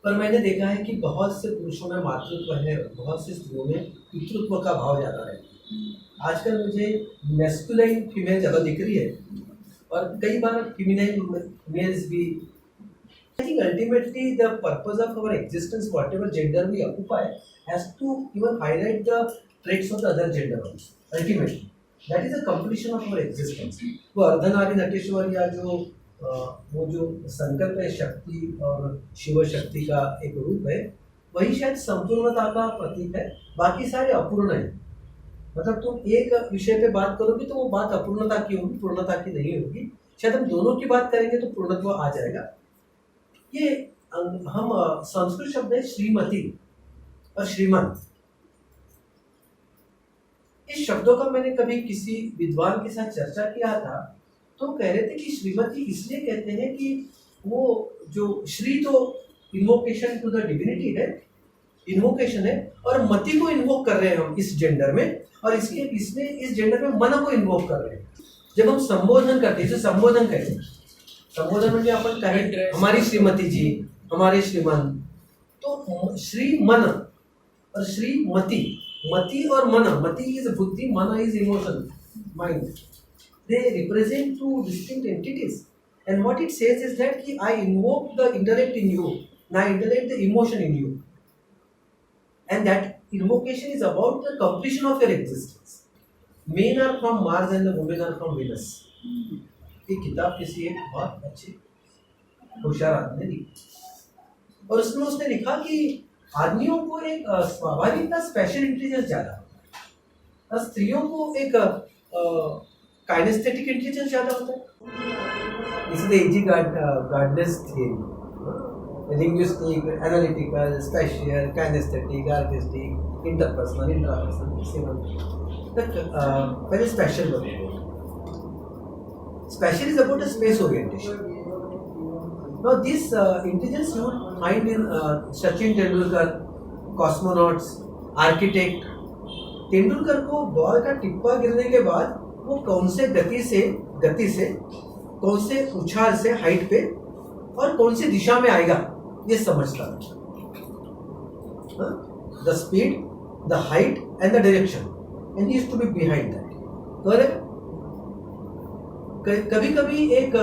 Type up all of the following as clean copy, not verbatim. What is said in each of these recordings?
पर मैंने देखा है कि बहुत से पुरुषों में मातृत्व है, बहुत सी स्त्रियों में पितृत्व का भाव ज़्यादा है। आजकल मुझे मैस्कुलाइन फीमेल ज़्यादा दिख रही है और कई बार फीमेलाइन मेल्स भी। I think ultimately the purpose of our existence, whatever gender we occupy, has to even highlight the traits of the other gender also. Ultimately, that is the completion of our existence. वो अर्धनारी नटेश्वर या जो वो जो संकल्प है शक्ति और शिव शक्ति का एक रूप है, वही शायद संपूर्णता का प्रतीक है। बाकी सारे अपूर्ण है। मतलब तुम एक विषय पे बात करोगे तो वो बात अपूर्णता की होगी, पूर्णता की नहीं होगी। शायद हम दोनों की बात करेंगे तो पूर्णत्व आ जाएगा। ये हम संस्कृत शब्द है श्रीमती और श्रीमान। इस शब्दों का मैंने कभी किसी विद्वान के साथ चर्चा किया था, तो कह रहे थे कि श्रीमती इसलिए कहते हैं कि वो जो श्री तो इन्वोकेशन टू द डिविनिटी है, इन्वोकेशन है, और मति को इन्वोक कर रहे हैं हम इस जेंडर में, और इसके इसमें इस जेंडर में मन को इन्वोक कर रहे हैं। जब हम संबोधन करते हैं, संबोधन कहते हैं, संबोधन म्हणजे आपण कहें हमारी श्रीमती जी, हमारे श्रीमान, तो श्री मन और श्रीमती, मति और मन, मति इज बुद्धि, मन is emotion, mind, they represent two distinct entities, and what it says is that ki I invoke the intellect in you, and I intellect the emotion in you, and that invocation is about the completion of your existence. Men are from Mars and the women are from Venus. ये किताब किसी एक बहुत अच्छे होशियार आदमी ने लिखी, और उसमें उसने लिखा कि आदमियों को एक स्वाभाविक का स्पेशल इंटेलिजेंस ज्यादा होता है और स्त्रियों को एक काइनेस्थेटिक इंटेलिजेंस ज्यादा होता है। इसलिए एजी Gardner's theory, linguistic, analytical, spatial, kinesthetic, artistic, interpersonal, पहले स्पेशल बताइए। Spatial is about a space orientation. Now this intelligence you would find in Sachin Tendulkar, cosmonauts, architect. Tendulkar को बॉल का टिप्पा गिरने के बाद वो कौन से गति से कौन से उछाल से हाइट पे और कौन सी दिशा में आएगा ये समझता है। The speed, the height and the direction, and he used to be behind that. Correct? कभी कभी एक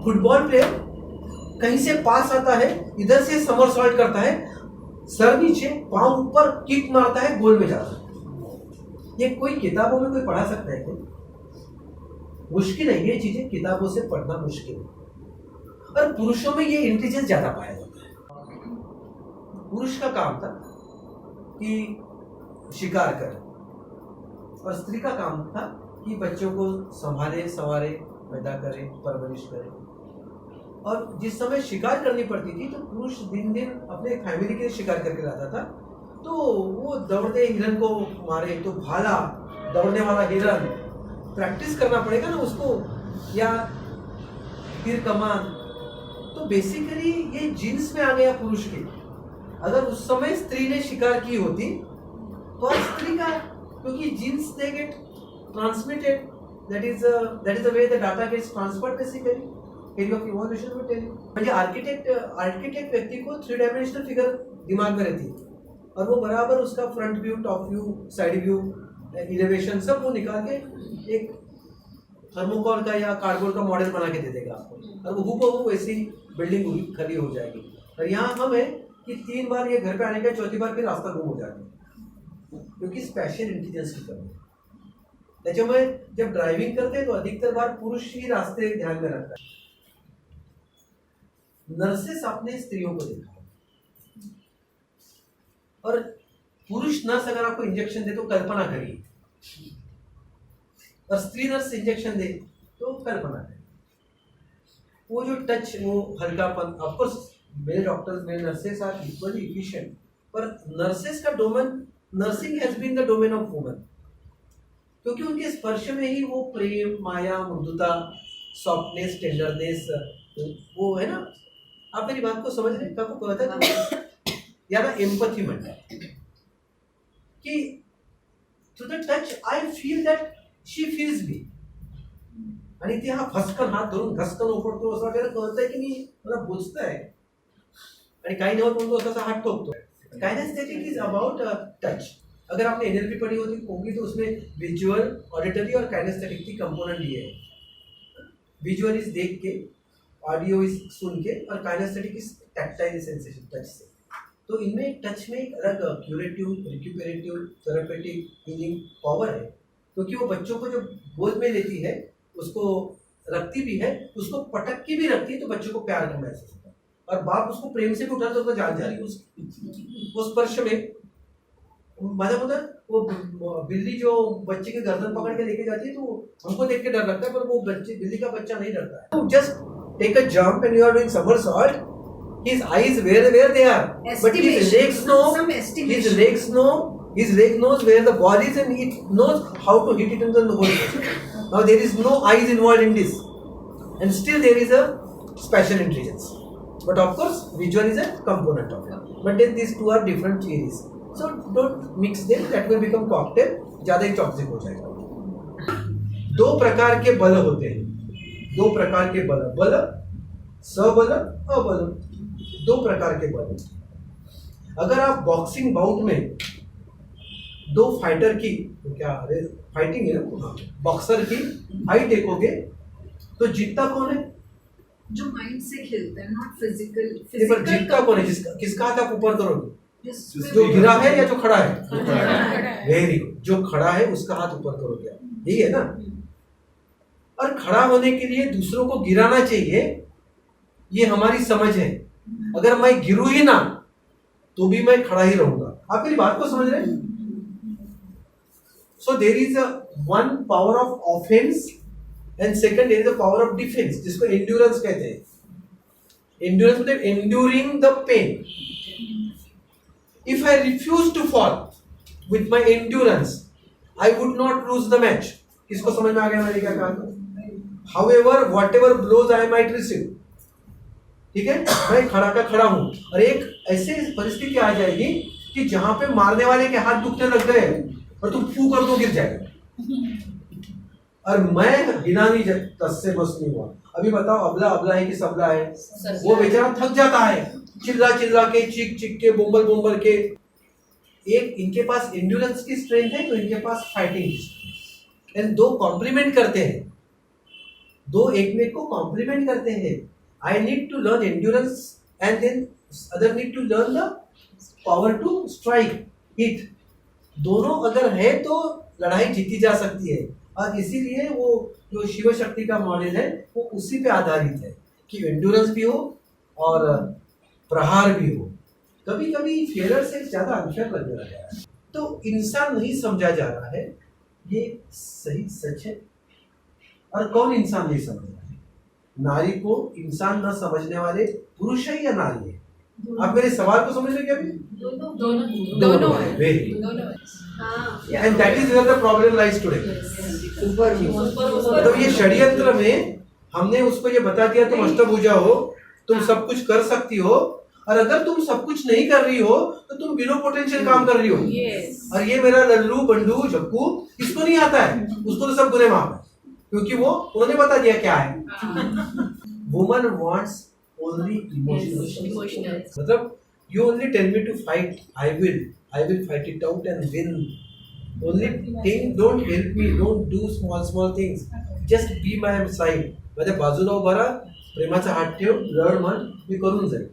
फुटबॉल प्लेयर कहीं से पास आता है, इधर से समरसॉल्ट करता है, सर नीचे पांव ऊपर किक मारता है, गोल में जाता है। ये कोई किताबों में कोई पढ़ा सकता है क्या? मुश्किल है, ये चीजें किताबों से पढ़ना मुश्किल है। और पुरुषों में ये इंटेलिजेंस ज्यादा पाया जाता है। पुरुष का काम था कि शिकार करे और स्त्री का काम था कि बच्चों को संभाले, संवारे, पैदा करे, परवरिश करे। और जिस समय शिकार करनी पड़ती थी तो पुरुष दिन दिन अपने फैमिली के लिए शिकार करके लाता था, तो वो दौड़ते हिरन को मारे तो भाला, दौड़ने वाला हिरन, प्रैक्टिस करना पड़ेगा ना उसको, या तीर कमान। तो बेसिकली ये जीन्स में आ गया पुरुष के। अगर उस समय स्त्री ने शिकार की होती तो स्त्री का, क्योंकि genes they get transmitted, that is the way the data gets transferred basically. Theory of evolution will tell you. म्हणजे आर्किटेक्ट व्यक्ति को 3 डायमेंशनल फिगर दिमाग में रहती है और वो बराबर उसका front view, top view, side view, elevation सब वो निकाल के एक थर्मोकॉल का या कार्डबोर्ड का मॉडल बना के दे देगा आपको, और वो हूबहू वैसी बिल्डिंग खड़ी हो जाएगी। और यहाँ हम है कि 3 बार ये घर पे आने का, चौथी बार फिर रास्ता गुम हो जाता है, क्योंकि स्पेशल इंटेलिजेंस की कमी है। त्याच्यामुळे जब ड्राइविंग करते हैं तो अधिकतर बार पुरुष ही रास्ते ध्यान में रखता है। नर्सेस आपने स्त्रियों को देखा, और पुरुष नर्स अगर आपको इंजेक्शन दे तो कल्पना करिए, और स्त्री नर्स इंजेक्शन दे तो कल्पना करिए। वो जो टच, वो हल्कापन, of course male doctors, male nurses are equally efficient, पर नर्सेस का domain, nursing has been the domain of women, क्योंकि उनके स्पर्श में ही वो प्रेम, माया, मृदुता, सॉफ्टनेस, टेंडरनेस, वो है ना। आप मेरी बात को समझ रहे हैं? आपको पता है या ना, एम्पथी म्हणतात की through the touch I feel that she feels me, आणि ते हा फसकन हात धरून घसकन ओपडतो असं वगैरे कळतंय की मी मला बोचतंय, आणि काही नाही होत म्हणून तो असा हात ठोकतो. कायनेस्थेटिक इज अबाउट टच. अगर आपने एनएलपी पढ़ी होगी तो उसमें विजुअल, ऑडिटरी और काइनेस्थेटिक की कंपोनेंट लिए है. विजुअल इज देख के, ऑडियो इज सुन के, और kinesthetic is tactile sensation, touch से. तो इनमें टच में एक अलग curative, recuperative, therapeutic, healing power है, क्योंकि वो बच्चों को जब गोद में लेती है, उसको रखती भी है, उसको पटक के भी रखती है, तो बच्चों को प्यार का महसूस होता है. और बाप उसको प्रेम से भी उठा तो जान जा रही है उसकी, वो स्पर्श में. मतलब उधर वो बिल्ली जो बच्चे के गर्दन पकड़ के लेके जाती है, तो हमको देख के डर लगता है, पर वो बच्चे, बिल्ली का बच्चा नहीं डरता है. Just take a jump and you are doing somersault. His eyes where they are, but his legs know. His leg knows where the ball is, and it knows how to hit it in the goal post. Now there is no eyes involved in this, and still there is a spatial intelligence. But of course, visual is a component of it. But then these two are different theories. So don't mix them. That will become cocktail. ज़्यादा ही toxic हो जाएगा. दो प्रकार के बल होते हैं. दो प्रकार के बल, बल सबल, अबल. दो प्रकार के बल. अगर आप बॉक्सिंग बाउट में दो फाइटर की, तो क्या अरे फाइटिंग है ना, बॉक्सर की हाइट देखोगे तो जीतता कौन है? जो माइंड से खेलता है, नॉट फिजिकल. पर जीतता कौन है? किसका हाथ आप ऊपर करोगे? जो गिरा है या जो खड़ा है? Very good. जो खड़ा है उसका हाथ ऊपर करोगे आप. यही है ना. और खड़ा होने के लिए दूसरों को गिराना चाहिए, ये हमारी समझ है. अगर मैं गिरू ही ना तो भी मैं खड़ा ही रहूंगा. आप मेरी बात को समझ रहे हैं? So there is one power of offence and second there is a power of defence, जिसको एंड्योरेंस कहते हैं. एंड्योरेंस मतलब enduring the pain. If I refuse to fall with my endurance, I would not lose the match. किसको समझ में आ गया मैंने क्या कहा? However whatever blows I might receive, ठीक है, मैं खड़ा का खड़ा हूं. और एक ऐसे परिस्थिति आ जाएगी कि जहां पे मारने वाले के हाथ दुखने लग गए और तुम फू कर दो, गिर जाएगा. और मैं हिला नहीं, तस से बस नहीं हुआ. अभी बताओ, अबला है कि सबला है? वो बेचारा थक जाता है, चिल्ला चिल्ला के, चीख चीख के, बोंबल बोंबल के. एक इनके पास एंड्योरेंस की स्ट्रेंथ है, तो इनके पास फाइटिंग की स्ट्रेंथ है. दो कॉम्प्लीमेंट करते हैं, दो एक में को कॉम्प्लीमेंट करते हैं. I need to learn endurance, and then other need to learn the power to strike, hit. दोनों अगर है तो लड़ाई जीती जा सकती है. और इसीलिए वो जो शिव शक्ति का मॉडल है वो उसी पे आधारित है कि एंड्योरेंस भी हो और प्रहार भी हो. कभी कभी फेयर से ज़्यादा अनफेयर लगने लगा है. तो इंसान नहीं समझा जा रहा है, ये सही सच है. और कौन इंसान नहीं समझ रहा है? नारी को इंसान न समझने वाले पुरुष है या नारी है? आप मेरे सवाल को समझ रहे क्या? दोनों है. And that is where the problem lies today. तो ये षड्यंत्र में हमने उसको ये बता दिया तुम अष्टभुजा हो, तुम सब कुछ कर सकती हो, और अगर तुम सब कुछ नहीं कर रही हो तो तुम बिलो पोटेंशियल काम कर रही हो. और ये मेरा लल्लू बंडू झक्कू इसको नहीं आता है, उसको तो सब बुरे माफ है, क्योंकि वो उन्होंने बता दिया क्या है. Woman wants only emotional. मतलब you only tell me to fight, I will fight it out and win. Only thing, don't help me, don't do small things, just be my side. माझ्या बाजूला उभा राहा, प्रेमाचा हात ठेव, रड म्हण, मी करून जाईल.